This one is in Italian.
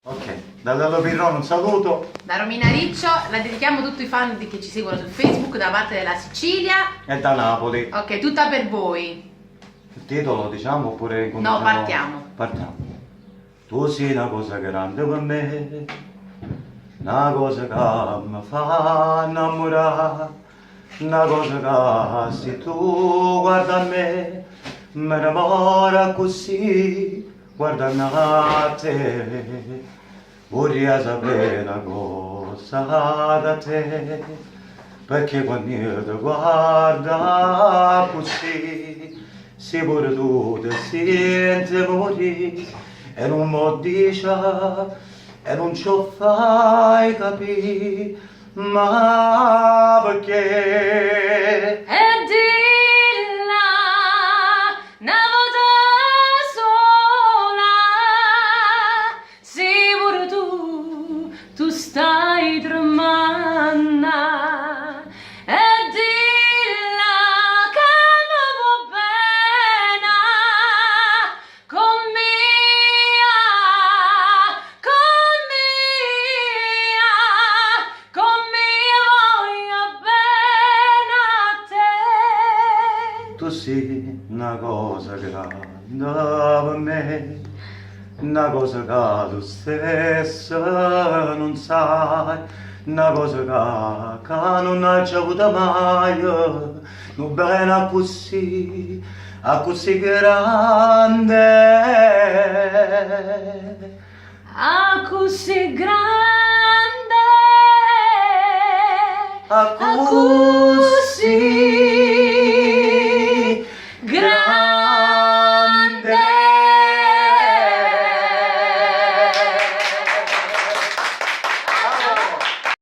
Ok, da Dallo Pirrone un saluto. Da Romina Riccio la dedichiamo a tutti i fan che ci seguono su Facebook da parte della Sicilia. E da Napoli. Ok, tutta per voi. Il titolo diciamo oppure No, partiamo. Partiamo. Tu sei una cosa grande per me, una cosa che mi fa innamorare, una cosa che se tu guarda a me, mi innamora così, guarda a te. Vorrei sapere una cosa da te, perché quando io ti guardo così, se pure tu ti senti morire, e non mi dici, e non ci fai capire, ma perché? E dilla una volta sola, se pure tu stai tremando. E dilla che mi va bene con mia, voglio bene a te. Tu sei una cosa grande per me, una cosa che tu stessa non sai, una cosa che non hai già avuto mai, non bene a così grande. A così grande, A così